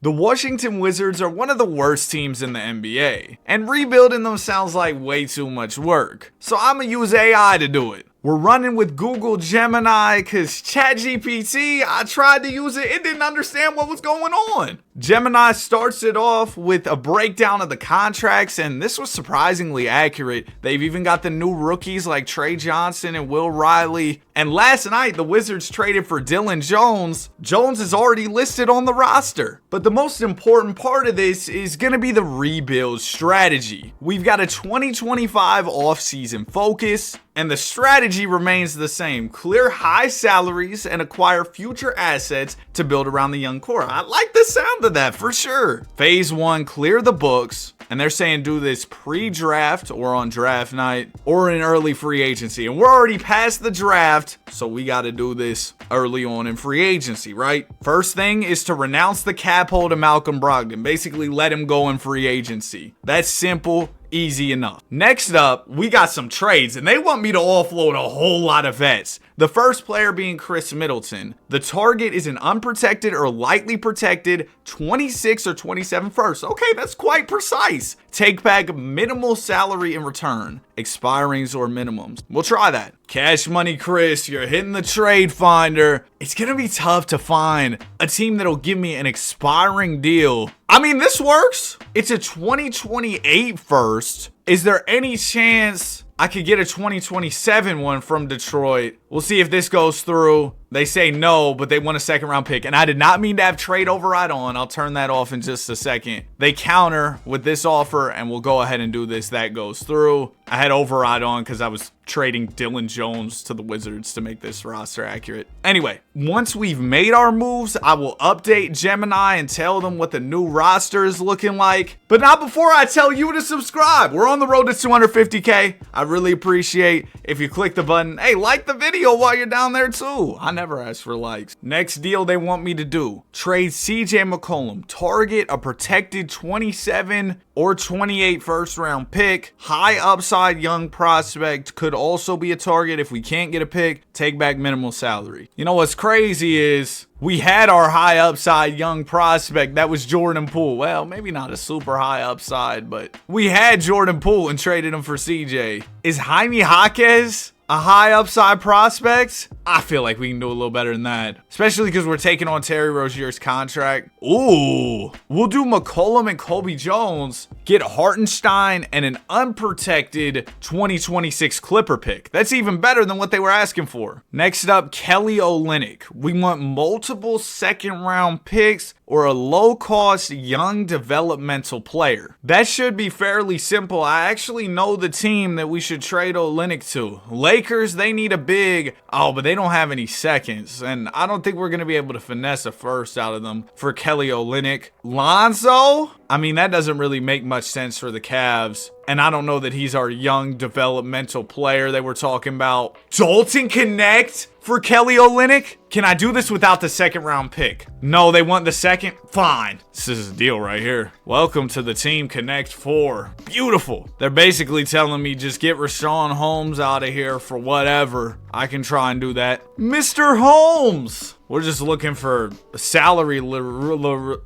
The Washington Wizards are one of the worst teams in the NBA, and rebuilding them sounds like way too much work. So I'm gonna use AI to do it. We're running with Google Gemini because ChatGPT, I tried to use it, it didn't understand what was going on. Gemini starts it off with a breakdown of the contracts, and this was surprisingly accurate. They've even got the new rookies like Trey Johnson and Will Riley. And last night, the Wizards traded for Dylan Jones. Jones is already listed on the roster. But the most important part of this is going to be the rebuild strategy. We've got a 2025 offseason focus, and the strategy remains the same. Clear high salaries and acquire future assets to build around the young core. I like the sound of that for sure. Phase 1, clear the books. And they're saying do this pre-draft or on draft night or in early free agency. And we're already past the draft, so we got to do this early on in free agency, right? First thing is to renounce the cap hold of Malcolm Brogdon. Basically, let him go in free agency. That's simple. Easy enough. Next up, we got some trades, and they want me to offload a whole lot of vets. The first player being Chris Middleton. The target is an unprotected or lightly protected 26 or 27 first. Okay, that's quite precise. Take back minimal salary in return. Expirings or minimums. We'll try that. Cash money, Chris, you're hitting the trade finder. It's gonna be tough to find a team that'll give me an expiring deal. I mean, this works. It's a 2028 first. Is there any chance I could get a 2027 one from Detroit? We'll see if this goes through. They say no, but they want a second round pick. And I did not mean to have trade override on. I'll turn that off in just a second. They counter with this offer, and we'll go ahead and do this. That goes through. I had override on because I was trading Dylan Jones to the Wizards to make this roster accurate. Anyway, once we've made our moves, I will update Gemini and tell them what the new roster is looking like. But not before I tell you to subscribe. We're on the road to 250K. I really appreciate if you click the button. Hey, like the video while you're down there too. I never ask for likes. Next deal they want me to do. Trade CJ McCollum. Target a protected 27 or 28 first round pick. High upside young prospect. Could also be a target if we can't get a pick. Take back minimal salary. You know what's crazy is we had our high upside young prospect. That was Jordan Poole. Well, maybe not a super high upside, but we had Jordan Poole and traded him for CJ. Is Jaime Jaquez a high upside prospect? I feel like we can do a little better than that, especially because we're taking on Terry Rozier's contract. Ooh, we'll do McCollum and Kobe Jones, get Hartenstein and an unprotected 2026 Clipper pick. That's even better than what they were asking for. Next up, Kelly Olynyk. We want multiple second round picks or a low-cost young developmental player. That should be fairly simple. I actually know the team that we should trade Olynyk to. Lakers, they need a big. Oh, but they don't have any seconds, and I don't think we're going to be able to finesse a first out of them for Kelly Olynyk. Lonzo? I mean, that doesn't really make much sense for the Cavs. And I don't know that he's our young developmental player they were talking about. Dalton Connect for Kelly Olynyk? Can I do this without the second round pick? No, they want the second? Fine. This is a deal right here. Welcome to the Team Connect 4. Beautiful. They're basically telling me just get Rashawn Holmes out of here for whatever. I can try and do that. Mr. Holmes! We're just looking for salary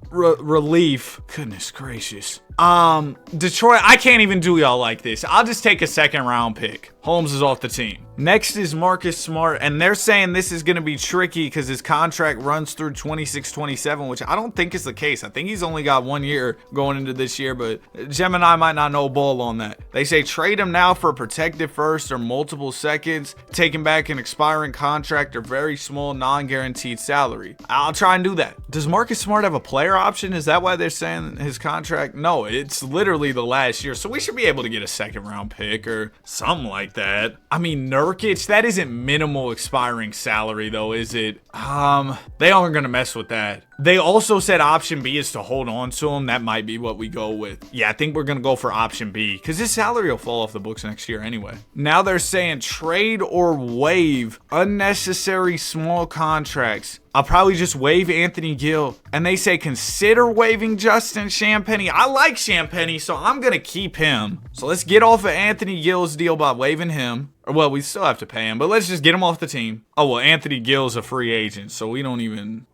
relief. Goodness gracious. Detroit, I can't even do y'all like this. I'll just take a second round pick. Holmes is off the team. Next is Marcus Smart, and they're saying this is going to be tricky because his contract runs through 26-27, which I don't think is the case. I think he's only got 1 year going into this year, but Gemini might not know ball on that. They say trade him now for a protected first or multiple seconds, taking back an expiring contract or very small non-guaranteed salary. I'll try and do that. Does Marcus Smart have a player option? Is that why they're saying his contract? No, it's literally the last year, so we should be able to get a second round pick or something like that. I mean, Nurkic, that isn't minimal expiring salary though, is it? They aren't gonna mess with that. They also said option B is to hold on to him. That might be what we go with. Yeah, I think we're gonna go for option B because his salary will fall off the books next year anyway. Now they're saying trade or waive unnecessary small contracts. I'll probably just waive Anthony Gill. And they say consider waiving Justin Champagnie. I like Champagnie, so I'm going to keep him. So let's get off of Anthony Gill's deal by waiving him. Or, well, we still have to pay him, but let's just get him off the team. Oh, well, Anthony Gill's a free agent, so we don't even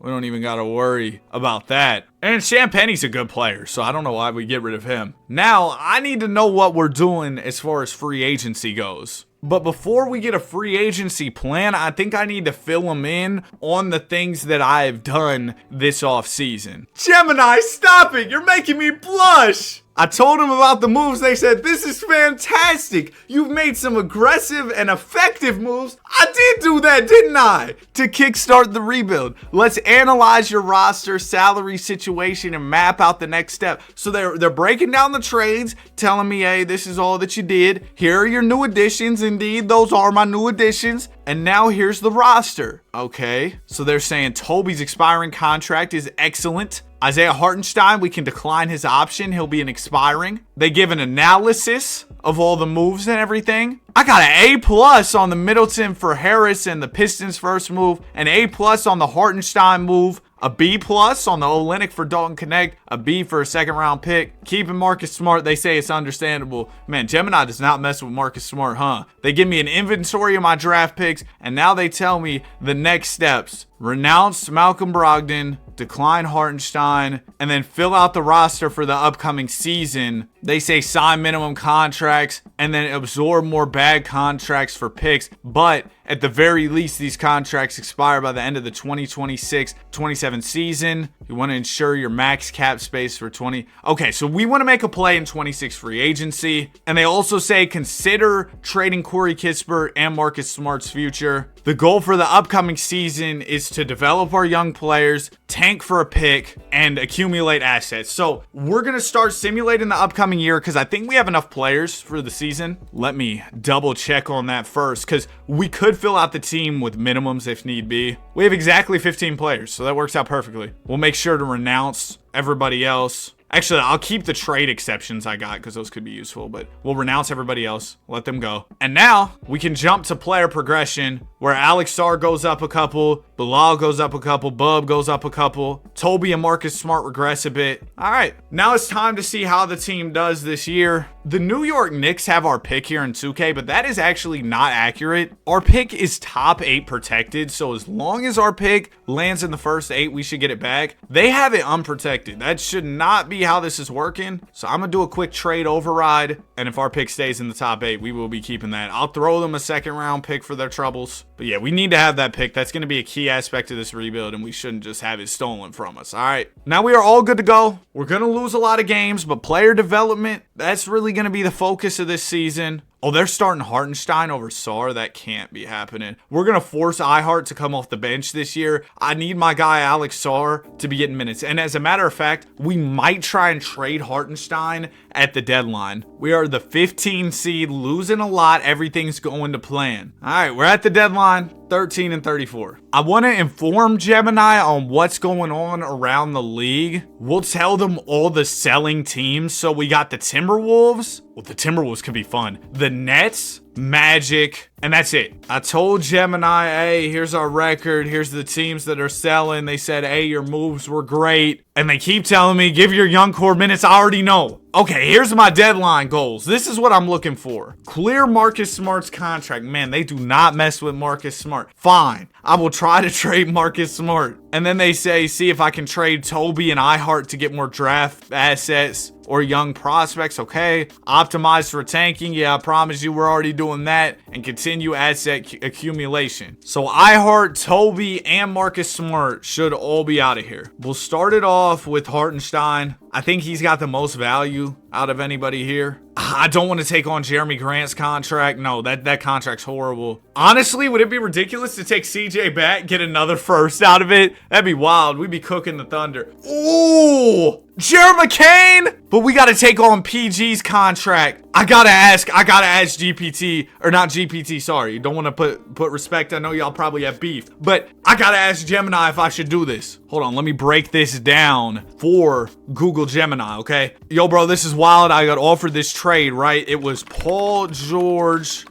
got to worry about that. And Champagnie's a good player, so I don't know why we get rid of him. Now, I need to know what we're doing as far as free agency goes. But before we get a free agency plan, I think I need to fill them in on the things that I've done this offseason. Gemini, stop it! You're making me blush! I told them about the moves. They said, this is fantastic. You've made some aggressive and effective moves. I did do that, didn't I? To kickstart the rebuild. Let's analyze your roster, salary situation, and map out the next step. So they're breaking down the trades, telling me, hey, this is all that you did. Here are your new additions. Indeed, those are my new additions. And now here's the roster. Okay, so they're saying Toby's expiring contract is excellent. Isaiah Hartenstein, we can decline his option. He'll be an expiring. They give an analysis of all the moves and everything. I got an A+ on the Middleton for Harris and the Pistons first move, an A+ on the Hartenstein move, a B+ on the Olynyk for Dalton Connect, a B for a second round pick. Keeping Marcus Smart, they say it's understandable. Man, Gemini does not mess with Marcus Smart, huh? They give me an inventory of my draft picks, and now they tell me the next steps. Renounce Malcolm Brogdon, decline Hartenstein, and then fill out the roster for the upcoming season. They say sign minimum contracts and then absorb more bad contracts for picks. But at the very least, these contracts expire by the end of the 2026-27 season. You want to ensure your max cap space for 20. Okay, so we want to make a play in 26 free agency. And they also say consider trading Corey Kispert and Marcus Smart's future. The goal for the upcoming season is to develop our young players, tank for a pick, and accumulate assets. So we're going to start simulating the upcoming year because I think we have enough players for the season. Let me double check on that first because we could fill out the team with minimums if need be. We have exactly 15 players, so that works out perfectly. We'll make sure to renounce everybody else. Actually, I'll keep the trade exceptions I got because those could be useful, but we'll renounce everybody else, let them go. And now we can jump to player progression where Alex Sarr goes up a couple, Bilal goes up a couple, Bub goes up a couple, Toby and Marcus Smart regress a bit. All right, now it's time to see how the team does this year. The New York Knicks have our pick here in 2K, but that is actually not accurate. Our pick is top 8 protected, so as long as our pick lands in the first 8, we should get it back. They have it unprotected. That should not be how this is working. So I'm gonna do a quick trade override, and if our pick stays in the top 8, we will be keeping that. I'll throw them a second round pick for their troubles. But yeah, we need to have that pick. That's gonna be a key aspect of this rebuild, and we shouldn't just have it stolen from us. All right, now we are all good to go. We're gonna lose a lot of games, but player development, that's really gonna be the focus of this season. Oh, they're starting Hartenstein over Sarr. That can't be happening. We're going to force iHeart to come off the bench this year. I need my guy Alex Sarr to be getting minutes. And as a matter of fact, we might try and trade Hartenstein at the deadline. We are the 15 seed, losing a lot. Everything's going to plan. All right, we're at the deadline, 13 and 34. I want to inform Gemini on what's going on around the league. We'll tell them all the selling teams. So we got the Timberwolves. Well, the Timberwolves could be fun. The Nets, Magic, and that's it. I told Gemini, hey, here's our record. Here's the teams that are selling. They said, hey, your moves were great. And they keep telling me, give your young core minutes. I already know. Okay, here's my deadline goals. This is what I'm looking for. Clear Marcus Smart's contract. Man, they do not mess with Marcus Smart. Fine. I will try to trade Marcus Smart. And then they say, see if I can trade Toby and iHeart to get more draft assets or young prospects. Okay. Optimize for tanking. Yeah, I promise you we're already doing that. And continue asset accumulation. So iHeart, Toby, and Marcus Smart should all be out of here. We'll start it off with Hartenstein. I think he's got the most value out of anybody here. I don't want to take on Jeremy Grant's contract. No, that contract's horrible. Honestly, would it be ridiculous to take CJ back, get another first out of it? That'd be wild. We'd be cooking the Thunder. Ooh, Jared McCain. But we got to take on PG's contract. I gotta ask GPT, or not GPT, sorry. Don't want to put respect. I know y'all probably have beef, but I gotta ask Gemini if I should do this. Hold on, let me break this down for Google Gemini, okay? Yo, bro, this is wild. I got offered this trade, right? It was Paul George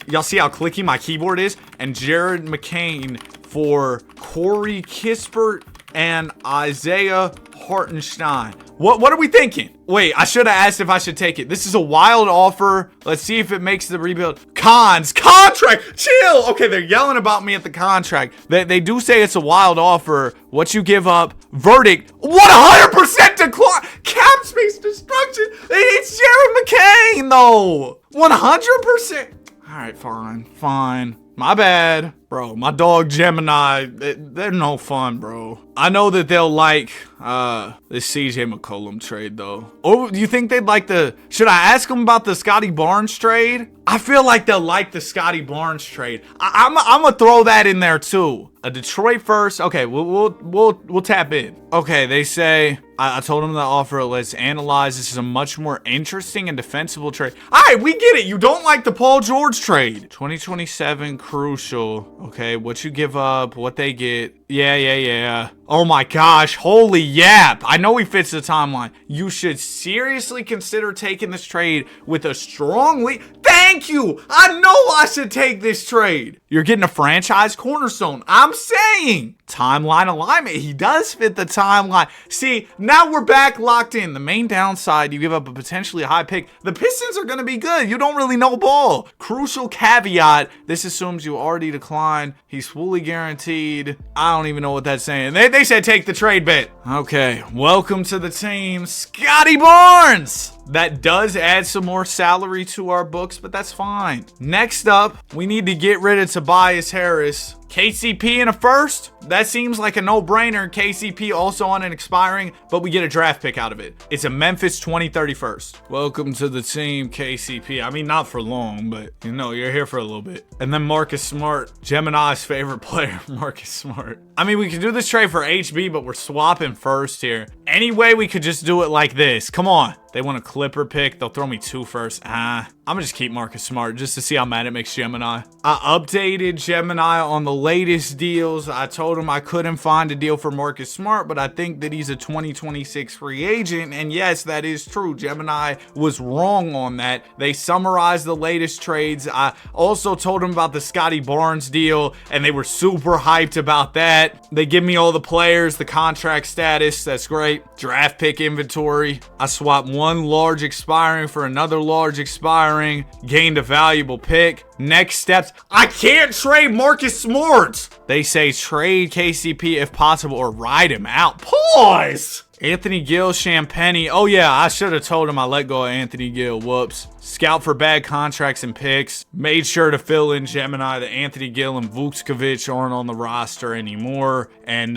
Y'all see how clicky my keyboard is? And Jared McCain for Corey Kispert and Isaiah Hartenstein. What are we thinking? Wait, I should have asked if I should take it. This is a wild offer. Let's see if it makes the rebuild. Cons. Contract. Chill. Okay, they're yelling about me at the contract. They do say it's a wild offer. What you give up. Verdict. 100% decline. Cap space destruction. It's Jared McCain, though. 100%. All right, fine. My bad. Bro, my dog Gemini, they're no fun, bro. I know that they'll like this CJ McCollum trade, though. Oh, do you think they'd like should I ask them about the Scotty Barnes trade? I feel like they'll like the Scotty Barnes trade. I'm gonna throw that in there, too. A Detroit first. Okay, we'll tap in. Okay, they say, I told them the offer, let's analyze. This is a much more interesting and defensible trade. All right, we get it. You don't like the Paul George trade. 2027 crucial. Okay, what you give up, what they get. Yeah. Oh my gosh, holy yap. I know he fits the timeline. You should seriously consider taking this trade with a strong lead. Thank you. I know I should take this trade. You're getting a franchise cornerstone. I'm saying timeline alignment. He does fit the timeline. See, now we're back locked in. The main downside, you give up a potentially high pick. The Pistons are going to be good. You don't really know ball. Crucial caveat. This assumes you already declined. He's fully guaranteed. I don't even know what that's saying. They said take the trade bet. Okay, welcome to the team, Scotty Barnes. That does add some more salary to our books, but that's fine. Next up, we need to get rid of Tobias Harris. KCP in a first? That seems like a no-brainer. KCP also on an expiring, but we get a draft pick out of it. It's a Memphis 2031st. Welcome to the team, KCP. I mean, not for long, but you know, you're here for a little bit. And then Marcus Smart, Gemini's favorite player, Marcus Smart. I mean, we could do this trade for HB, but we're swapping first here. Anyway, we could just do it like this. Come on. They want a Clipper pick. They'll throw me 2 first. I'm gonna just keep Marcus Smart just to see how mad it makes Gemini. I updated Gemini on the latest deals. I told him I couldn't find a deal for Marcus Smart, but I think that he's a 2026 free agent. And yes, that is true. Gemini was wrong on that. They summarized the latest trades. I also told him about the Scotty Barnes deal, and they were super hyped about that. They give me all the players, the contract status. That's great. Draft pick inventory. I swapped one large expiring for another large expiring. Gained a valuable pick. Next steps. I can't trade Marcus Smart. They say trade KCP if possible or ride him out. Pause. Anthony Gill, Champagny. Oh yeah, I should have told him I let go of Anthony Gill. Whoops. Scout for bad contracts and picks. Made sure to fill in Gemini that Anthony Gill and Vucevic aren't on the roster anymore. And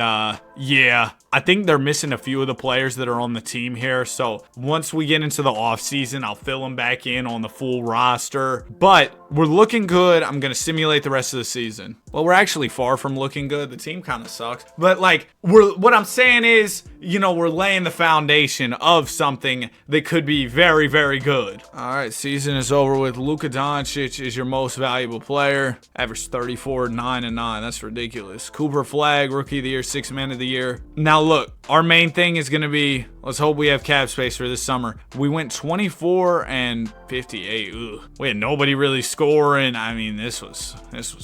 yeah, I think they're missing a few of the players that are on the team here. So once we get into the offseason, I'll fill them back in on the full roster. But we're looking good. I'm going to simulate the rest of the season. Well, we're actually far from looking good. The team kind of sucks. But like, what I'm saying is, you know, we're laying the foundation of something that could be very, very good. All right, season is over with. Luka Doncic is your most valuable player. Averaged 34, 9, and 9. That's ridiculous. Cooper Flag, Rookie of the Year, 6th Man of the Year. Now look, our main thing is going to be, let's hope we have cap space for this summer. We went 24 and 58. Ugh. We had nobody really scoring. I mean, this was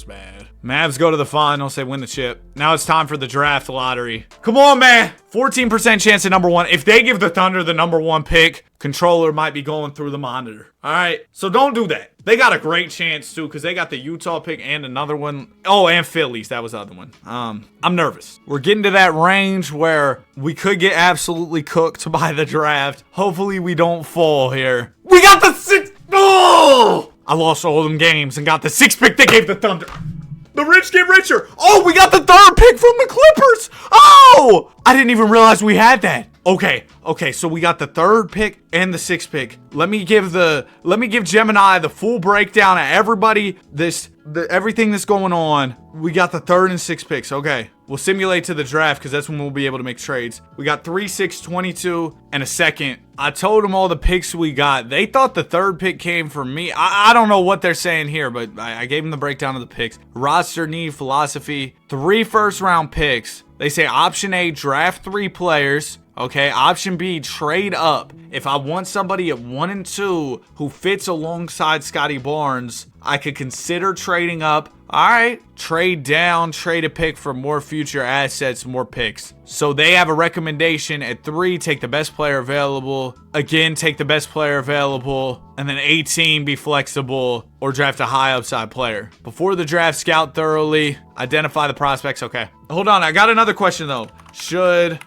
bad. Mavs go to the finals. They win the chip. Now it's time for the draft lottery. Come on, man. 14% chance at number 1. If they give the Thunder the number 1 pick, controller might be going through the monitor. All right, so don't do that. They got a great chance too because they got the Utah pick and another one. Oh, and Phillies. That was the other one. I'm nervous. We're getting to that range where we could get absolutely cooked by the draft. Hopefully we don't fall here. We got the 6th. Oh! I lost all them games and got the 6th pick they gave the Thunder. The rich get richer. Oh, we got the 3rd pick from the Clippers. Oh, I didn't even realize we had that. Okay, so we got the 3rd pick and the 6th pick. Let me give Gemini the full breakdown of everybody, everything that's going on. We got the 3rd and 6th picks. Okay, we'll simulate to the draft because that's when we'll be able to make trades. We got 3, 6, 22, and a 2nd. I told them all the picks we got. They thought the 3rd pick came from me. I don't know what they're saying here, but I gave them the breakdown of the picks. Roster need philosophy. 3 first-round picks. They say option A, draft 3 players. Okay, option B, trade up. If I want somebody at 1 and 2 who fits alongside Scotty Barnes, I could consider trading up. All right, trade down, trade a pick for more future assets, more picks. So they have a recommendation at 3, take the best player available. Again, take the best player available. And then 18, be flexible or draft a high upside player. Before the draft, scout thoroughly, identify the prospects. Okay, hold on. I got another question though. Should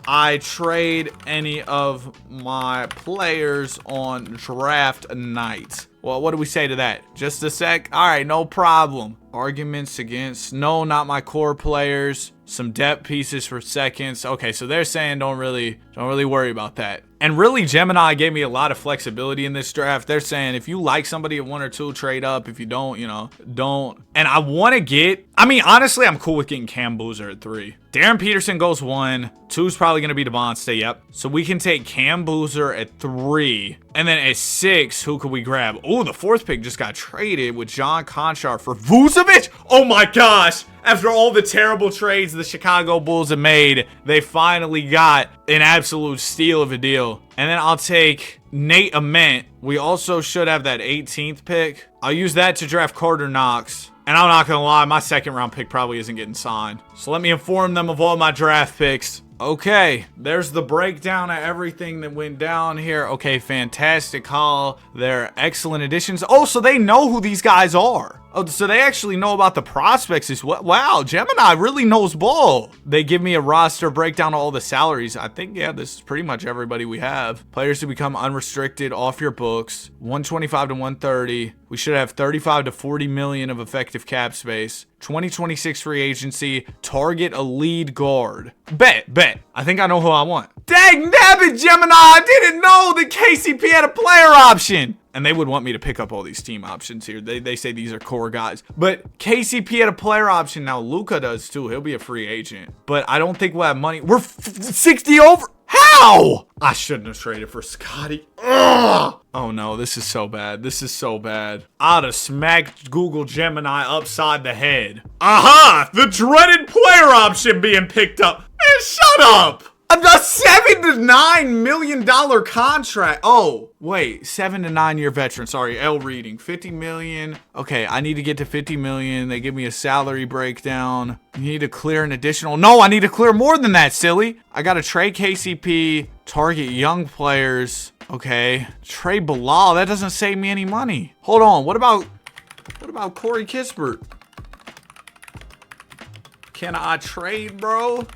I trade any of my players on draft night? Well, what do we say to that? Just a sec. All right, no problem. Arguments against, no, not my core players. Some depth pieces for seconds. Okay, so they're saying don't really worry about that. And really, Gemini gave me a lot of flexibility in this draft. They're saying if you like somebody at 1 or 2, trade up. If you don't, don't. And I want to get, honestly, I'm cool with getting Cam Boozer at 3. Darren Peterson goes 1. 2's probably going to be Devontae, yep. So we can take Cam Boozer at 3. And then at 6, who could we grab? Oh, the 4th pick just got traded with John Conchar for Vucevic. Oh my gosh. After all the terrible trades the Chicago Bulls have made, they finally got an absolute steal of a deal. And then I'll take Nate Ament. We also should have that 18th pick. I'll use that to draft Carter Knox. And I'm not going to lie, my 2nd round pick probably isn't getting signed. So let me inform them of all my draft picks. Okay, there's the breakdown of everything that went down here. Okay, fantastic haul. They're excellent additions. Oh, so they know who these guys are. Oh, so they actually know about the prospects as well. Wow, Gemini really knows ball. They give me a roster breakdown of all the salaries. I think, yeah, this is pretty much everybody we have. Players to become unrestricted off your books. 125 to 130. We should have 35 to 40 million of effective cap space. 2026 free agency. Target a lead guard. Bet. I think I know who I want. Dang nabbit, Gemini. I didn't know that KCP had a player option. And they would want me to pick up all these team options here. They say these are core guys. But KCP had a player option. Now Luka does too. He'll be a free agent. But I don't think we'll have money. We're 60 over. How? I shouldn't have traded for Scotty. Ugh. Oh no, this is so bad. This is so bad. I'd have smacked Google Gemini upside the head. Aha! The dreaded player option being picked up. Man, shut up! A $7 to $9 million contract. Oh, wait, 7 to 9 year veteran. Sorry, L reading. 50 million. Okay, I need to get to 50 million. They give me a salary breakdown. You need to clear an additional. No, I need to clear more than that, silly. I got to trade KCP, target young players. Okay, trade Bilal. That doesn't save me any money. Hold on. What about Corey Kispert? Can I trade, bro?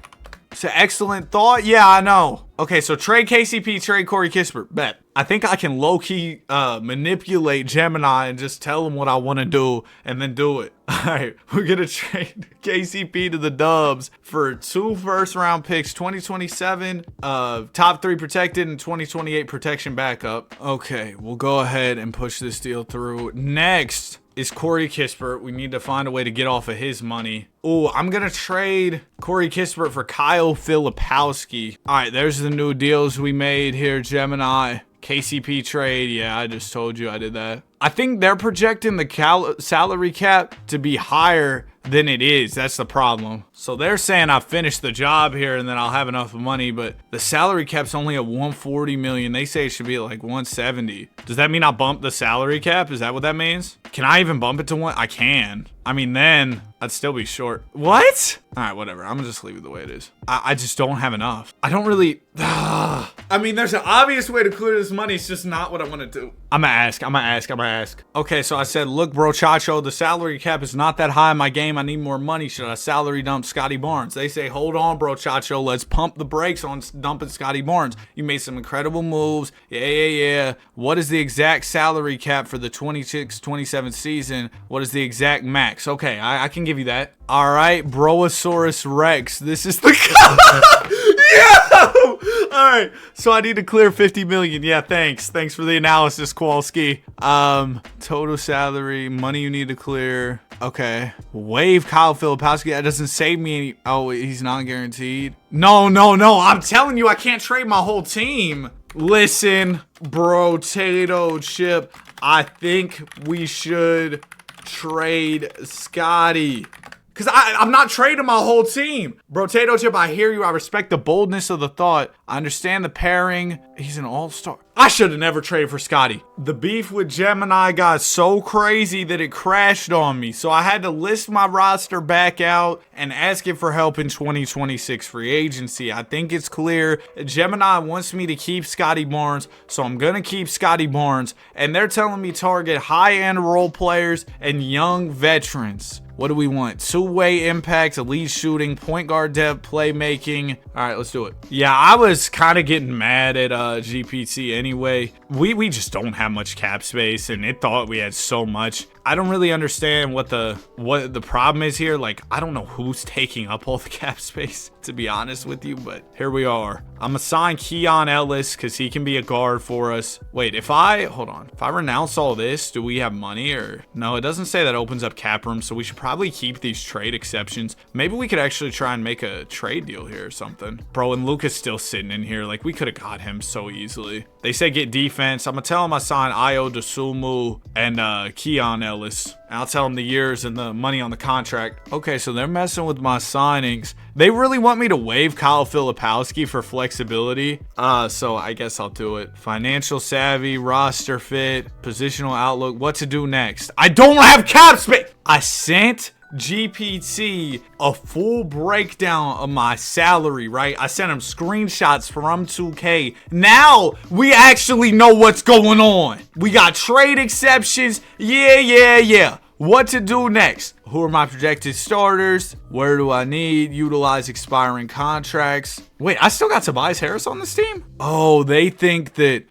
It's an excellent thought. Yeah, I know. Okay, so trade KCP, trade Corey Kispert. Bet. I think I can low-key manipulate Gemini and just tell him what I want to do and then do it. All right, we're going to trade KCP to the Dubs for 2 first-round picks, 2027, top 3 protected, and 2028 protection backup. Okay, we'll go ahead and push this deal through. Next is Corey Kispert. We need to find a way to get off of his money. Oh, I'm going to trade Corey Kispert for Kyle Filipowski. All right, there's the new deals we made here, Gemini. KCP trade. Yeah, I just told you I did that. I think they're projecting the salary cap to be higher than it is. That's the problem. So they're saying I finished the job here and then I'll have enough money, but the salary cap's only at 140 million. They say it should be at like 170. Does that mean I bump the salary cap? Is that what that means? Can I even bump it to 1? I can. I mean, then I'd still be short. What? All right, whatever. I'm gonna just leave it the way it is. I just don't have enough. I don't really. I mean, there's an obvious way to clear this money. It's just not what I want to do. I'm gonna ask. Okay, so I said, look, bro, Chacho, the salary cap is not that high in my game. I need more money. Should I salary dump Scotty Barnes? They say, hold on, bro, Chacho. Let's pump the brakes on dumping Scotty Barnes. You made some incredible moves. Yeah. What is the exact salary cap for the 26-27 season? What is the exact max? Okay, I can give you that. All right, Broasaurus Rex. This is the yeah. All right, so I need to clear 50 million. Yeah, thanks for the analysis, Kowalski. Total salary, money you need to clear. Okay, waive Kyle Filipowski. That doesn't save me any. Oh, he's not guaranteed. No. I'm telling you, I can't trade my whole team. Listen, bro, Tato Chip. I think we should trade Scotty. Because I'm not trading my whole team. Bro, Tato Chip, I hear you. I respect the boldness of the thought. I understand the pairing. He's an all-star. I should have never traded for Scotty. The beef with Gemini got so crazy that it crashed on me. So I had to list my roster back out and ask it for help in 2026 free agency. I think it's clear Gemini wants me to keep Scotty Barnes, so I'm going to keep Scotty Barnes. And they're telling me target high-end role players and young veterans. What do we want? Two-way impact, elite shooting, point guard depth, playmaking. All right, let's do it. Yeah, I was kind of getting mad at GPT anyway. We just don't have much cap space, and it thought we had so much. I don't really understand what the problem is here. Like, I don't know who's taking up all the cap space, to be honest with you, but here we are. I'm gonna sign Keon Ellis because he can be a guard for us. Wait, if I renounce all this, do we have money or no? It doesn't say that opens up cap room, so we should probably keep these trade exceptions. Maybe we could actually try and make a trade deal here or something. Bro, and Luka's still sitting in here. Like, we could have got him so easily. They say get defense. I'm gonna tell him I signed Ayo Dosunmu and Keon Ellis. I'll tell them the years and the money on the contract. Okay, so they're messing with my signings. They really want me to waive Kyle Filipowski for flexibility. So I guess I'll do it. Financial savvy, roster fit, positional outlook, what to do next. I don't have cap space. I sent GPT a full breakdown of my salary, right? I sent him screenshots from 2K. Now we actually know what's going on. We got trade exceptions. Yeah. What to do next? Who are my projected starters? Where do I need? Utilize expiring contracts. Wait, I still got Tobias Harris on this team? Oh, they think that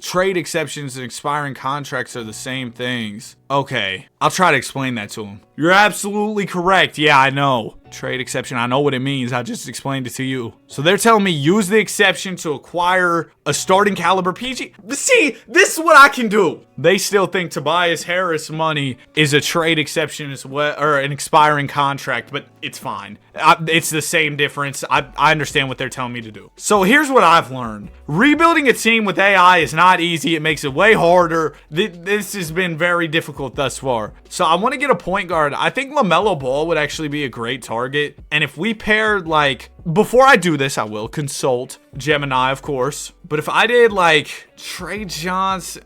trade exceptions and expiring contracts are the same things. Okay, I'll try to explain that to them. You're absolutely correct. Yeah, I know. Trade exception, I know what it means. I just explained it to you. So they're telling me use the exception to acquire a starting caliber PG. See, this is what I can do. They still think Tobias Harris money is a trade exception as well, or an expiring contract, but it's fine. It's the same difference. I understand what they're telling me to do. So here's what I've learned. Rebuilding a team with AI is not easy. It makes it way harder. This has been very difficult thus far. So I want to get a point guard. I think LaMelo Ball would actually be a great target. And if we paired, like, before I do this, I will consult Gemini, of course. But if I did, like, Trey Johnson,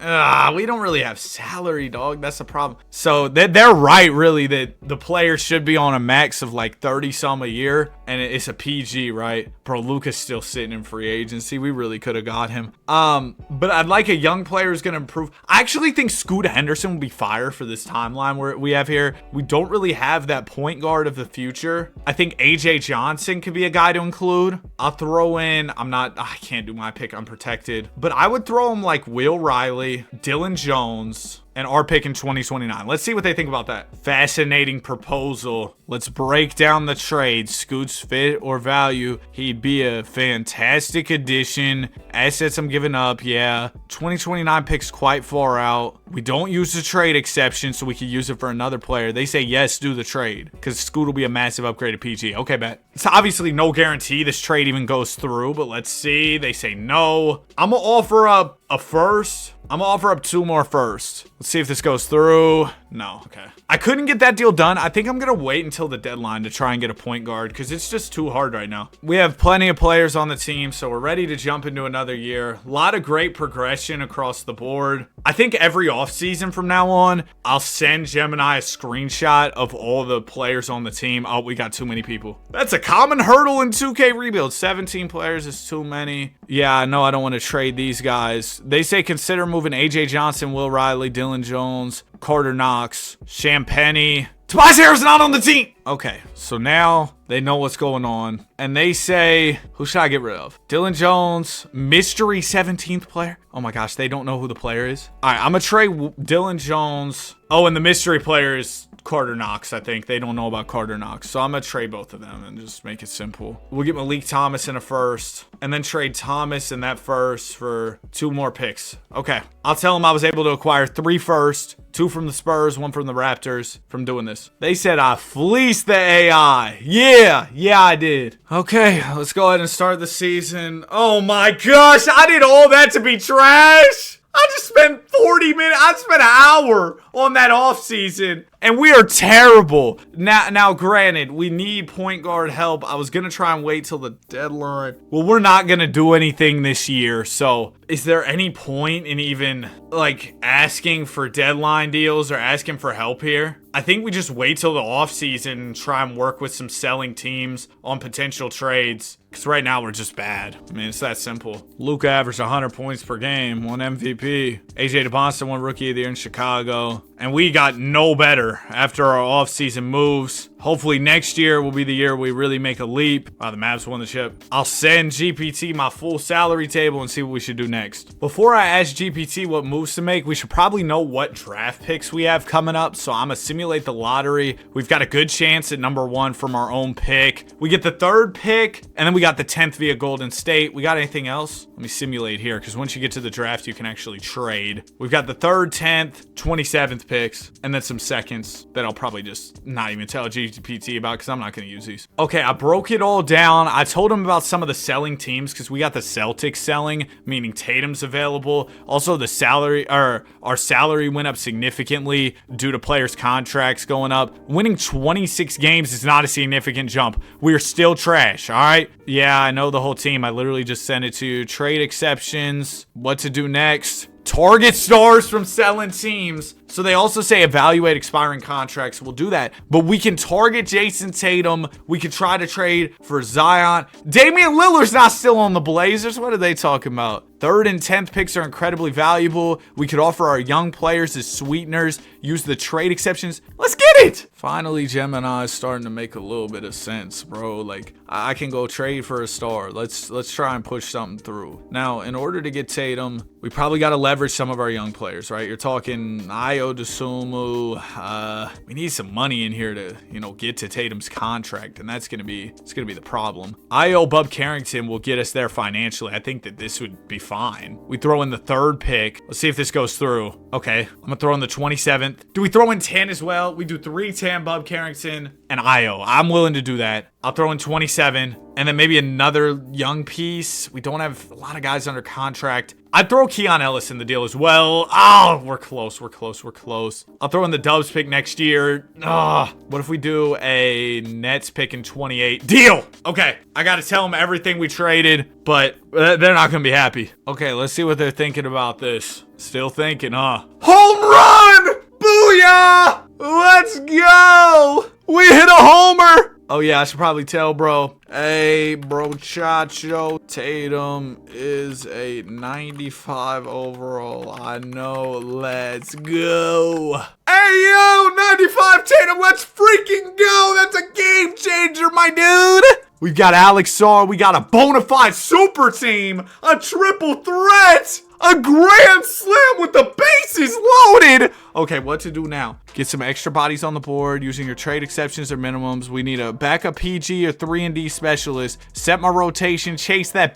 we don't really have salary, dog. That's the problem. So they're right, really, that the players should be on a max of like 30 some a year, and it's a PG, right? Bro, Luka's still sitting in free agency. We really could have got him. But I'd like a young player who's gonna improve. I actually think Scoot Henderson will be fire for this timeline we have here. We don't really have that point guard of the future. I think AJ Johnson could be a guy to include. I'll throw in, I can't do my pick, I'm protected, but I would throw him like Will Riley, Dylan Jones, and our pick in 2029. Let's see what they think about that. Fascinating proposal. Let's break down the trade. Scoot's fit or value. He'd be a fantastic addition. Assets I'm giving up, yeah. 2029 picks quite far out. We don't use the trade exception, so we can use it for another player. They say yes, do the trade, because Scoot will be a massive upgrade to PG. Okay, bet. It's obviously no guarantee this trade even goes through, but let's see. They say no. I'm gonna offer up a first. I'm gonna offer up 2 more first. Let's see if this goes through. No, okay. I couldn't get that deal done. I think I'm gonna wait until the deadline to try and get a point guard because it's just too hard right now. We have plenty of players on the team, so we're ready to jump into another year. A lot of great progression across the board. I think every offseason from now on, I'll send Gemini a screenshot of all the players on the team. Oh, we got too many people. That's a common hurdle in 2K rebuild. 17 players is too many. Yeah, I know I don't want to trade these guys. They say consider moving AJ Johnson, Will Riley, Dylan Jones, Carter Knox, Champagnie. Tobias Harris not on the team. Okay, so now they know what's going on. And they say, who should I get rid of? Dylan Jones, mystery 17th player. Oh my gosh, they don't know who the player is. All right, I'm going to trade Dylan Jones. Oh, and the mystery player is Carter Knox, I think. They don't know about Carter Knox. So I'm going to trade both of them and just make it simple. We'll get Malik Thomas in a first and then trade Thomas in that first for 2 more picks. Okay, I'll tell them I was able to acquire 3 first, 2 from the Spurs, 1 from the Raptors from doing this. They said I fleeced the AI. Yeah, I did. Okay, let's go ahead and start the season. Oh my gosh, I did all that to be trash. I just spent 40 minutes. I spent an hour on that offseason, and we are terrible. Now, granted, we need point guard help. I was going to try and wait till the deadline. Well, we're not going to do anything this year, so is there any point in even, like, asking for deadline deals or asking for help here? I think we just wait till the offseason and try and work with some selling teams on potential trades. Because right now we're just bad. I mean, it's that simple. Luka averaged 100 points per game, won MVP. AJ DeBoston won Rookie of the Year in Chicago. And we got no better after our offseason moves. Hopefully next year will be the year we really make a leap. Wow, the Mavs won the chip. I'll send GPT my full salary table and see what we should do next. Before I ask GPT what moves to make, we should probably know what draft picks we have coming up. So I'm going to simulate the lottery. We've got a good chance at number 1 from our own pick. We get the 3rd pick, and then we got the 10th via Golden State. We got anything else? Let me simulate here, because once you get to the draft, you can actually trade. We've got the 3rd, 10th, 27th picks, and then some seconds that I'll probably just not even tell GPT about, because I'm not going to use these. Okay, I broke it all down. I told him about some of the selling teams, because we got the Celtics selling, meaning Tatum's available. Also, the salary, or our salary went up significantly due to players' contracts going up. Winning 26 games is not a significant jump. We're still trash, all right? Yeah, I know the whole team. I literally just sent it to you. Trade exceptions, what to do next. Target stars from selling teams. So they also say evaluate expiring contracts. We'll do that. But we can target Jayson Tatum. We can try to trade for Zion. Damian Lillard's not still on the Blazers. What are they talking about? 3rd and 10th picks are incredibly valuable. We could offer our young players as sweeteners. Use the trade exceptions. Let's get it. Finally, Gemini is starting to make a little bit of sense, bro. Like, I can go trade for a star. Let's try and push something through. Now, in order to get Tatum, we probably got to leverage some of our young players, right? You're talking Ayo Dosunmu. We need some money in here to, get to Tatum's contract, and it's gonna be the problem. Ayo Bub Carrington will get us there financially. I think that this would be fine. We throw in the 3rd pick. Let's see if this goes through. Okay, I'm gonna throw in the 27th. Do we throw in 10 as well? We do 3, 10, Bub Carrington, and Ayo. I'm willing to do that. I'll throw in 27, and then maybe another young piece. We don't have a lot of guys under contract. I'd throw Keon Ellis in the deal as well. Oh, we're close. I'll throw in the Dubs pick next year. What if we do a Nets pick in 28? Deal! Okay, I gotta tell them everything we traded, but they're not gonna be happy. Okay, let's see what they're thinking about this. Still thinking, huh? Home run! Booyah! Let's go! We hit a homer! Oh yeah, I should probably tell bro. Hey, bro, Chacho. Tatum is a 95 overall. I know. Let's go. Hey, yo, 95 Tatum. Let's freaking go. That's a game changer, my dude. We've got Alex Sarr. We got a bona fide super team. A triple threat. A grand slam with the bases loaded. Okay, what to do now? Get some extra bodies on the board using your trade exceptions or minimums. We need a backup PG or 3-and-D specialist. Set my rotation. Chase that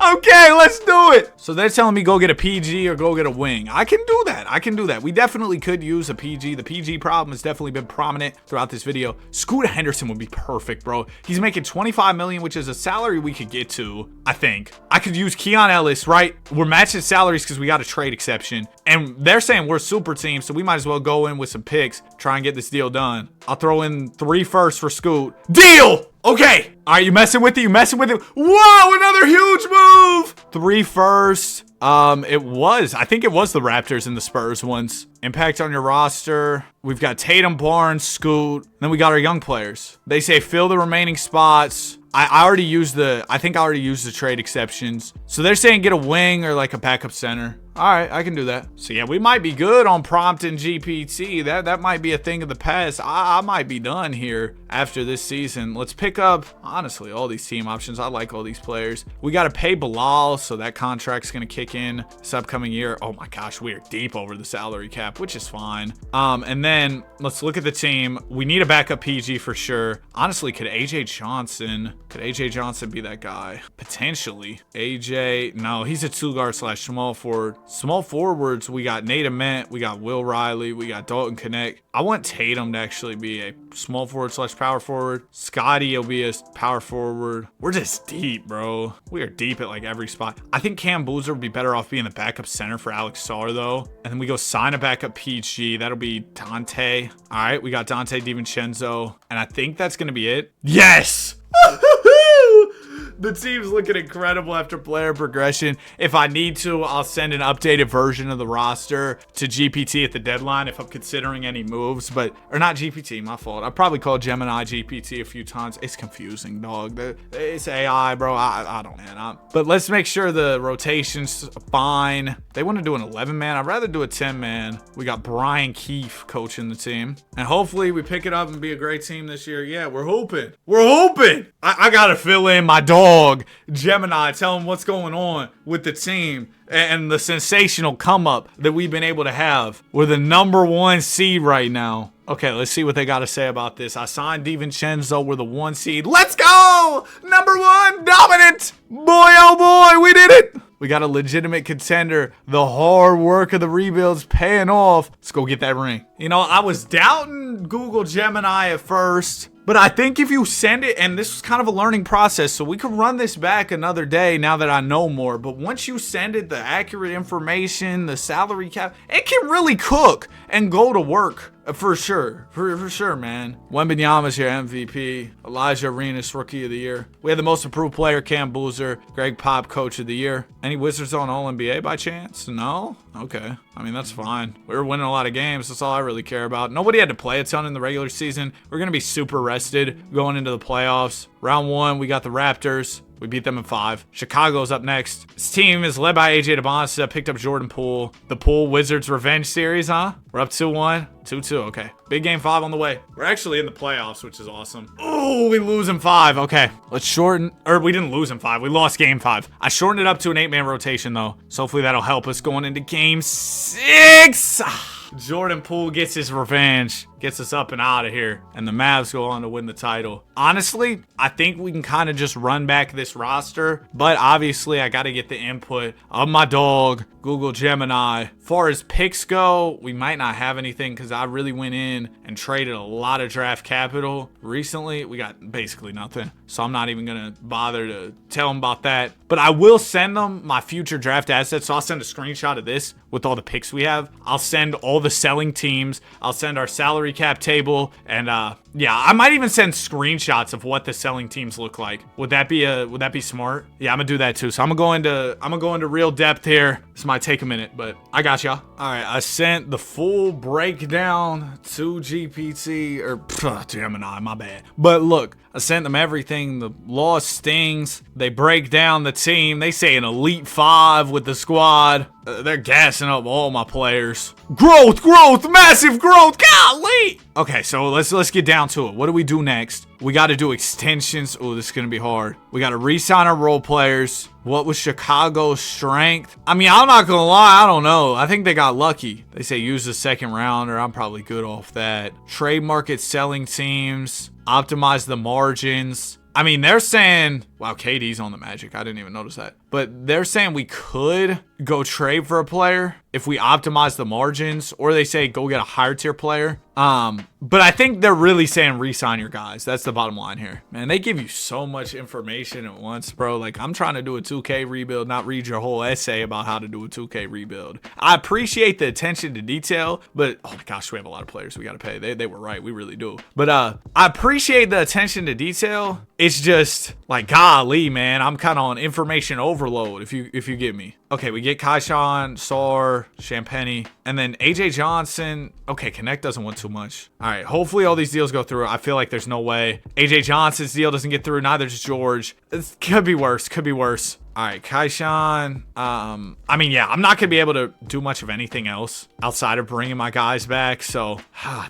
Okay, let's do it. So they're telling me go get a PG or go get a wing. I can do that. We definitely could use a PG. The PG problem has definitely been prominent throughout this video. Scooter Henderson would be perfect, bro. He's making $25 million, which is a salary we could get to, I think. I could use Keon Ellis, right? We're matching salaries because we got a trade exception. And they're saying we're a super team, so we might as well go in with some picks, try and get this deal done. I'll throw in 3 firsts for Scoot. Deal! Okay. All right, you messing with it? Whoa, another huge move. 3 firsts. I think it was the Raptors and the Spurs ones. Impact on your roster. We've got Tatum, Barnes, Scoot. Then we got our young players. They say fill the remaining spots. I already used the trade exceptions. So they're saying get a wing or like a backup center. All right, I can do that. So yeah, we might be good on prompting GPT. That might be a thing of the past. I might be done here after this season. Let's pick up, honestly, all these team options. I like all these players. We got to pay Bilal, so that contract's going to kick in this upcoming year. Oh my gosh, we are deep over the salary cap, which is fine. And then let's look at the team. We need a backup PG for sure. Honestly, could AJ Johnson be that guy? Potentially. AJ, no, he's a 2 guard / small forward. Small forwards, we got Nate Ament, we got Will Riley, we got Dalton Connect. I want Tatum to actually be a small forward / power forward. Scotty will be a power forward. We're just deep, bro. We are deep at like every spot. I think Cam Boozer would be better off being the backup center for Alex Sarr though. And then we go sign a backup PG. That'll be Dante. All right, we got Dante DiVincenzo. And I think that's going to be it. Yes! The team's looking incredible after player progression. If I need to, I'll send an updated version of the roster to GPT at the deadline if I'm considering any moves. Or not GPT, my fault. I probably called Gemini GPT a few times. It's confusing, dog. It's AI, bro. I don't, man. But let's make sure the rotation's fine. They want to do an 11-man. I'd rather do a 10-man. We got Brian Keefe coaching the team. And hopefully we pick it up and be a great team this year. Yeah, we're hoping. We're hoping. I got to fill in my dog, Gemini, tell him what's going on with the team and the sensational come up that we've been able to have. We're the #1 seed right now. Okay, let's see what they got to say about this. I signed DiVincenzo. We're the 1 seed. Let's go! #1 dominant. Boy, oh boy, we did it. We got a legitimate contender. The hard work of the rebuild's paying off. Let's go get that ring. You know, I was doubting Google Gemini at first, but I think if you send it, and this was kind of a learning process, so we could run this back another day now that I know more. But once you send it the accurate information, the salary cap, it can really cook and go to work. For sure. For sure, man. Wembanyama's your MVP. Elijah Arenas, Rookie of the Year. We had the most improved player, Cam Boozer. Greg Pop, Coach of the Year. Any Wizards on All-NBA by chance? No? Okay. I mean, that's fine. We were winning a lot of games. That's all I really care about. Nobody had to play a ton in the regular season. We're going to be super rested going into the playoffs. Round 1, we got the Raptors. We beat them in 5. Chicago's up next. This team is led by AJ DeBonsa. Picked up Jordan Poole. The Poole Wizards Revenge Series, huh? We're up 2-1. 2-2, okay. Big game 5 on the way. We're actually in the playoffs, which is awesome. Oh, we lose in 5. Okay, let's shorten. Or we didn't lose in 5. We lost game 5. I shortened it up to an 8-man rotation, though. So hopefully that'll help us going into game 6. Jordan Poole gets his revenge, gets us up and out of here, and the Mavs go on to win the title. Honestly, I think we can kind of just run back this roster, but obviously I got to get the input of my dog, Google Gemini. Far as picks go, we might not have anything because I really went in and traded a lot of draft capital recently. We got basically nothing, so I'm not even going to bother to tell them about that. But I will send them my future draft assets, so I'll send a screenshot of this with all the picks we have. I'll send all the selling teams. I'll send our salary cap table, and yeah, I might even send screenshots of what the selling teams look like. Would that be smart? Yeah, I'm gonna do that too. So I'm gonna go into real depth here. This might take a minute, but I got y'all. All right, I sent the full breakdown to GPT or Gemini, my bad. But look, I sent them everything. The loss stings. They break down the team. They say an elite 5 with the squad. They're gassing up all my players. Growth, massive growth. Golly. Okay, so let's get down to it. What do we do next? We got to do extensions. Oh, this is going to be hard. We got to re-sign our role players. What was Chicago's strength? I mean, I'm not going to lie. I don't know. I think they got lucky. They say use the 2nd rounder. I'm probably good off that. Trade market selling teams. Optimize the margins. I mean, they're saying, wow, KD's on the Magic. I didn't even notice that. But they're saying we could go trade for a player if we optimize the margins, or they say go get a higher tier player. But I think they're really saying re-sign your guys. That's the bottom line here. Man, they give you so much information at once, bro. Like, I'm trying to do a 2K rebuild, not read your whole essay about how to do a 2K rebuild. I appreciate the attention to detail, but oh my gosh, we have a lot of players we got to pay. They were right. We really do. But I appreciate the attention to detail. It's just like, golly, man, I'm kind of on information overload, if you get me. Okay, we get Kaishan, Sar, Champagny, and then AJ Johnson. Okay, Connect doesn't want too much. All right, hopefully all these deals go through. I feel like there's no way AJ Johnson's deal doesn't get through. Neither does George. It could be worse. Could be worse. All right, Kaishan. I mean, yeah, I'm not going to be able to do much of anything else outside of bringing my guys back. So,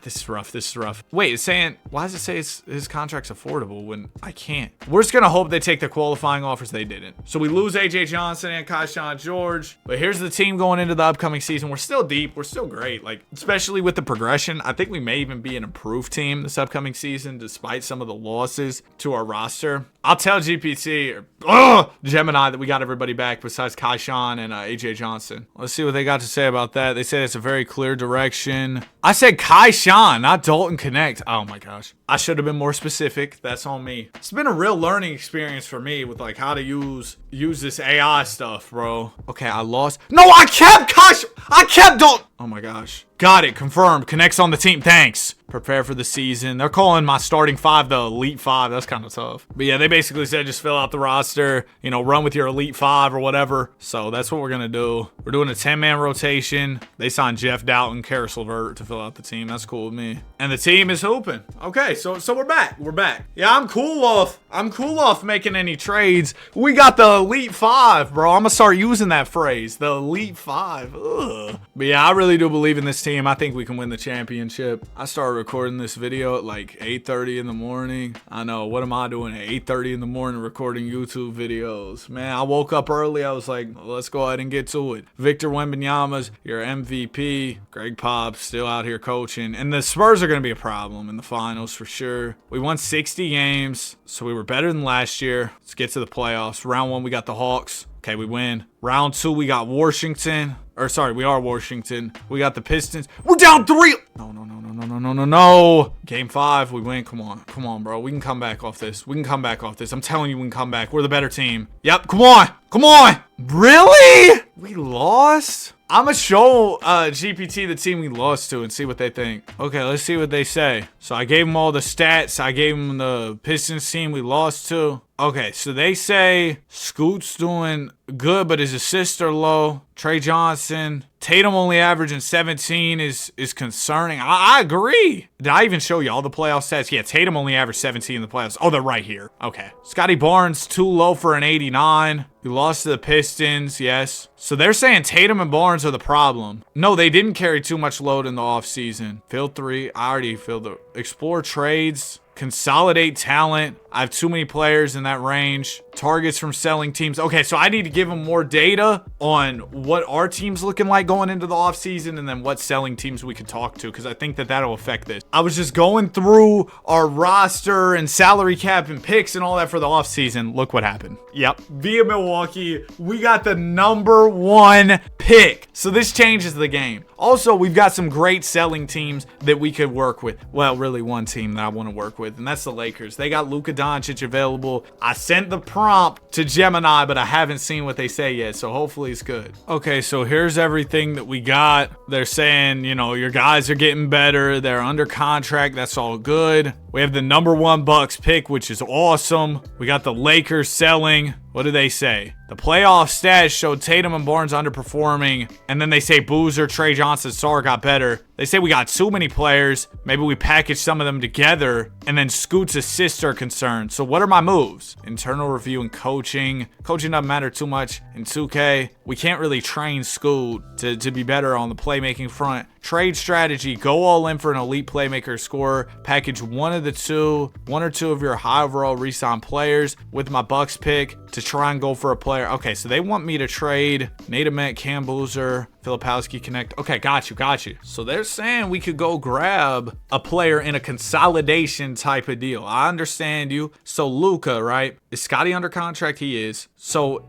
this is rough. This is rough. Wait, it's saying, why does it say his contract's affordable when I can't? We're just going to hope they take the qualifying offers. They didn't. So we lose AJ Johnson and Kaishan George. But here's the team going into the upcoming season. We're still deep. We're still great. Like, especially with the progression. I think we may even be an improved team this upcoming season, despite some of the losses to our roster. I'll tell GPT or Gemini that we got everybody back besides Kai Sean and AJ Johnson. Let's see what they got to say about that. They said it's a very clear direction. I said Kai Sean, not Dalton Connect. Oh my gosh. I should have been more specific. That's on me. It's been a real learning experience for me with like how to use this AI stuff, bro. Okay, I lost. No, I kept Dalton. Oh my gosh. Got it. Confirmed. Connects on the team. Thanks. Prepare for the season. They're calling my starting 5 the Elite 5. That's kind of tough. But yeah, they basically said just fill out the roster, you know, run with your Elite 5 or whatever. So that's what we're going to do. We're doing a 10-man rotation. They signed Jeff Doughton, Karis LeVert to fill out the team. That's cool with me. And the team is hooping. Okay, so we're back. We're back. Yeah, I'm cool off making any trades. We got the Elite 5, bro. I'm going to start using that phrase. The Elite 5. Ugh. But yeah, I really do believe in this team. I think we can win the championship. I started recording this video at like 8:30 in the morning. I know, what am I doing at 8:30 in the morning recording YouTube videos? Man, I woke up early. I was like, let's go ahead and get to it. Victor Wembanyama's your MVP. Greg Pops still out here coaching. And the Spurs are going to be a problem in the finals for sure. We won 60 games, so we were better than last year. Let's get to the playoffs. Round 1, we got the Hawks. Okay, we win. Round 2, we got Washington. Or sorry, we are Washington. We got the Pistons. We're down 3. No. Game 5, we win. Come on, bro. We can come back off this. I'm telling you, we can come back. We're the better team. Yep, come on. Really? We lost? I'm going to show GPT the team we lost to and see what they think. Okay, let's see what they say. So I gave them all the stats. I gave them the Pistons team we lost to. Okay, so they say Scoot's doing good, but his assists are low. Trey Johnson, Tatum only averaging 17 is concerning. I agree. Did I even show you all the playoff stats? Yeah, Tatum only averaged 17 in the playoffs. Oh, they're right here. Okay. Scotty Barnes, too low for an 89. We lost to the Pistons, yes. So they're saying Tatum and Barnes are the problem. No, they didn't carry too much load in the offseason. Field 3. I already filled it. Explore trades. Consolidate talent. I have too many players in that range. Targets from selling teams. Okay, so I need to give them more data on what our team's looking like going into the offseason and then what selling teams we could talk to, because I think that that'll affect this. I was just going through our roster and salary cap and picks and all that for the offseason. Look what happened. Yep. Via Milwaukee, we got the number 1 pick. So this changes the game. Also, we've got some great selling teams that we could work with. Well, really one team that I want to work with, and that's the Lakers. They got Luka Doncic available. I sent the prompt to Gemini, but I haven't seen what they say yet, so hopefully it's good. Okay, so here's everything that we got. They're saying, you know, your guys are getting better. They're under contract. That's all good. We have the number 1 Bucks pick, which is awesome. We got the Lakers selling. What do they say? The playoff stats showed Tatum and Barnes underperforming, and then they say Boozer, Trey Johnson, Sarr got better. They say we got too many players. Maybe we package some of them together, and then Scoot's assists are concerned. So what are my moves? Internal review and coaching. Coaching doesn't matter too much in 2K. We can't really train Scoot to be better on the playmaking front. Trade strategy, go all in for an elite playmaker scorer. Package one or two of your high overall re-sign players with my Bucks pick to try and go for a player. Okay, so they want me to trade Nate Met, Cam Boozer, Filipowski Connect. Okay, got you. So they're saying we could go grab a player in a consolidation type of deal. I understand you. So Luka, right? Is Scotty under contract? He is. So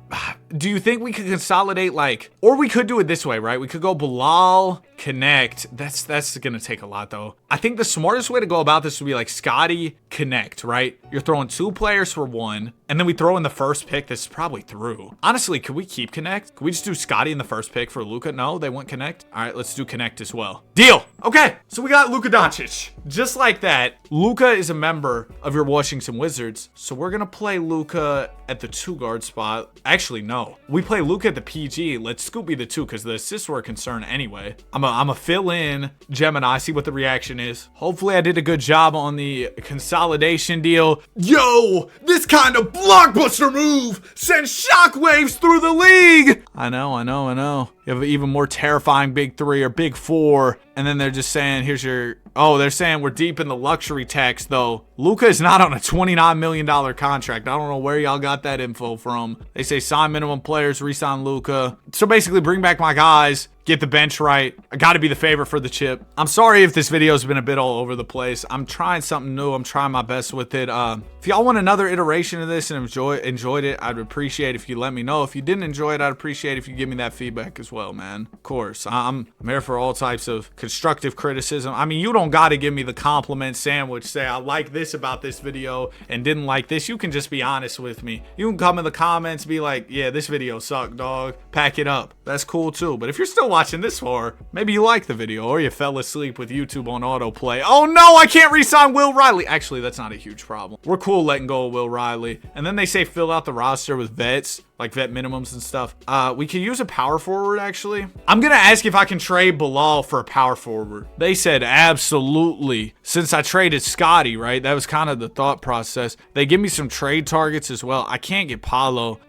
do you think we could consolidate or we could do it this way, right? We could go Bilal, Connect. That's gonna take a lot though. I think the smartest way to go about this would be Scotty, Connect, right? You're throwing 2 players for 1, and then we throw in the first pick. This is probably through. Honestly, could we keep Connect? Could we just do Scotty in the first pick for Luka? No, they want Connect. All right, let's do Connect as well. Deal. Okay, so we got Luka Doncic. Just like that, Luka is a member of your Washington Wizards, so we're gonna play Luka at the 2 guard spot. Actually, no. We play Luka at the PG. Let Scoot be the 2 because the assists were a concern anyway. I'm a fill in Gemini, see what the reaction is. Hopefully I did a good job on the consolidation deal. Yo, this kind of blockbuster move sends shockwaves through the league. I know. You have an even more terrifying big 3 or big 4. And then they're just saying, they're saying we're deep in the luxury tax though. Luka is not on a $29 million contract. I don't know where y'all got that info from. They say sign minimum players, re-sign Luka. So basically bring back my guys, get the bench right. I got to be the favorite for the chip. I'm sorry if this video has been a bit all over the place. I'm trying something new. I'm trying my best with it. If y'all want another iteration of this and enjoyed it, I'd appreciate if you let me know. If you didn't enjoy it, I'd appreciate if you give me that feedback as well, man. Of course, I'm here for all types of constructive criticism. I mean, you don't got to give me the compliment sandwich, say I like this about this video and didn't like this. You can just be honest with me. You can come in the comments, be like, yeah, this video sucked, dog. Pack it up. That's cool too. But if you're still watching this far, maybe you like the video or you fell asleep with YouTube on autoplay. Oh no, I can't re-sign Will Riley. Actually, that's not a huge problem. We're cool letting go of Will Riley. And then they say fill out the roster with vets, like vet minimums and stuff. We could use a power forward, actually. I'm gonna ask if I can trade Bilal for a power forward. They said absolutely. Since I traded Scotty, right? That was kind of the thought process. They give me some trade targets as well. I can't get Paulo.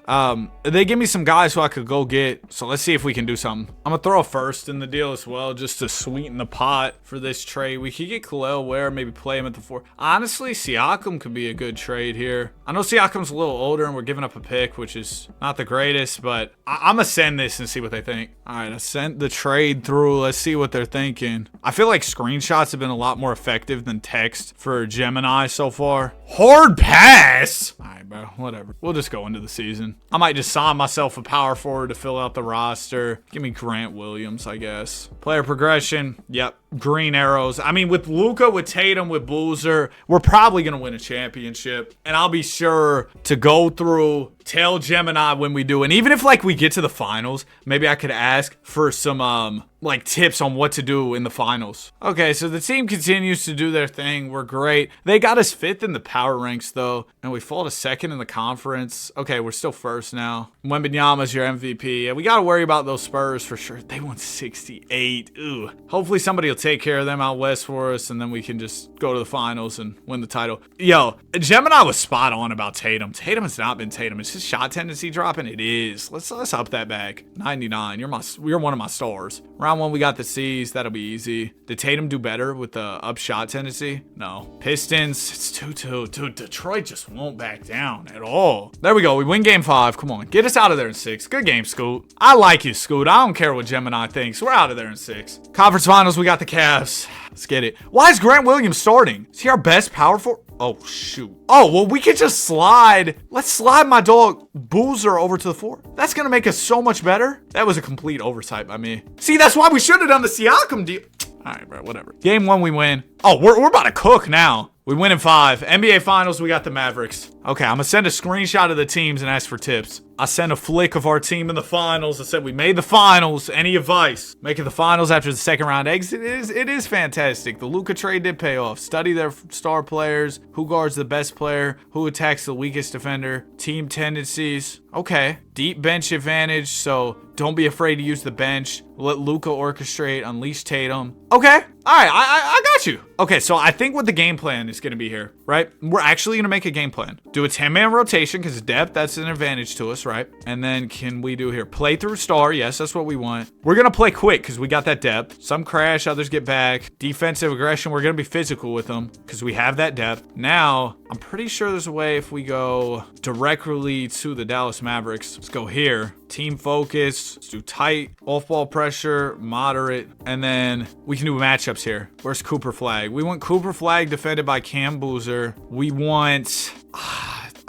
They give me some guys who I could go get. So let's see if we can do something. I'm gonna throw a first in the deal as well, just to sweeten the pot for this trade. We could get Khalil Ware, maybe play him at the 4. Honestly, Siakam could be a good trade here. I know Siakam's a little older and we're giving up a pick, which is not the greatest, but I'm gonna send this and see what they think. All right, I sent the trade through. Let's see what they're thinking. I feel like screenshots have been a lot more effective than text for Gemini so far. Hard pass. All right, bro, whatever. We'll just go into the season. I might just sign myself a power forward to fill out the roster. Give me Grant Williams, I guess. Player progression. Yep. Green arrows. I mean, with Luka, with Tatum, with Boozer, we're probably going to win a championship. And I'll be sure to go through, tell Gemini when we do. And even if, like, we get to the finals, maybe I could ask for some, like, tips on what to do in the finals. Okay, so the team continues to do their thing. We're great. They got us 5th in the power ranks, though. And we fall to 2nd in the conference. Okay, we're still 1st now. Wembanyama's your MVP. Yeah, we got to worry about those Spurs for sure. They won 68. Ooh. Hopefully somebody will take care of them out west for us, and then we can just go to the finals and win the title. Yo, Gemini was spot on about Tatum. Tatum has not been Tatum. Is his shot tendency dropping? It is. Let's up that back. 99. You're one of my stars. Round 1, we got the C's. That'll be easy. Did Tatum do better with the up shot tendency? No. Pistons. It's 2-2. Dude, Detroit just won't back down at all. There we go. We win game 5. Come on. Get us out of there in 6. Good game, Scoot. I like you, Scoot. I don't care what Gemini thinks. We're out of there in 6. Conference finals, we got the Cavs. Let's get it. Why is Grant Williams starting? Is he our best power forward? Oh, shoot. Oh, well, we could just slide. Let's slide my dog Boozer over to the 4. That's going to make us so much better. That was a complete oversight by me. See, that's why we should have done the Siakam deal. All right, bro, whatever. Game 1, we win. Oh, we're about to cook now. We win in 5. NBA Finals, we got the Mavericks. Okay, I'm going to send a screenshot of the teams and ask for tips. I sent a flick of our team in the finals. I said we made the finals. Any advice? Making the finals after the 2nd round exit it is fantastic. The Luka trade did pay off. Study their star players. Who guards the best player? Who attacks the weakest defender? Team tendencies. Okay. Deep bench advantage, so don't be afraid to use the bench. Let Luka orchestrate. Unleash Tatum. Okay. All right, I got you. Okay, so I think what the game plan is going to be here, right? We're actually going to make a game plan. Do a 10-man rotation because depth, that's an advantage to us, right? And then can we do here? Play through star. Yes, that's what we want. We're going to play quick because we got that depth. Some crash, others get back. Defensive aggression, we're going to be physical with them because we have that depth. Now, I'm pretty sure there's a way if we go directly to the Dallas Mavericks. Let's go here. Team focus. Let's do tight, off-ball pressure, moderate, and then we can do matchups here. Where's Cooper Flag? We want Cooper Flag defended by Cam Boozer. We want...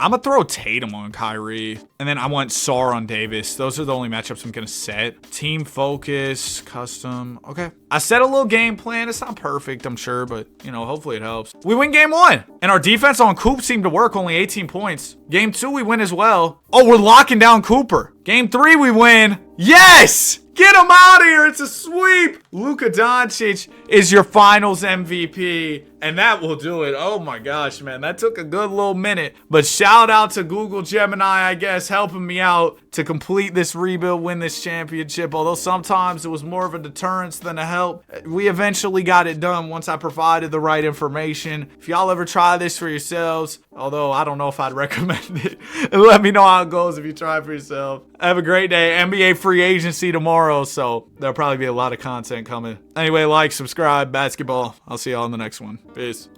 I'm going to throw Tatum on Kyrie. And then I want Sar on Davis. Those are the only matchups I'm going to set. Team focus, custom. Okay. I set a little game plan. It's not perfect, I'm sure, but, you know, hopefully it helps. We win game 1. And our defense on Coop seemed to work. Only 18 points. Game 2, we win as well. Oh, we're locking down Cooper. Game 3, we win. Yes! Get him out of here. It's a sweep. Luka Doncic is your finals MVP. And that will do it. Oh my gosh, man. That took a good little minute. But shout out to Google Gemini, I guess, helping me out to complete this rebuild, win this championship. Although sometimes it was more of a deterrence than a help. We eventually got it done once I provided the right information. If y'all ever try this for yourselves, although I don't know if I'd recommend it, let me know how it goes if you try it for yourself. Have a great day. NBA free agency tomorrow, so there'll probably be a lot of content coming. Anyway, like, subscribe, basketball. I'll see y'all in the next one. Peace.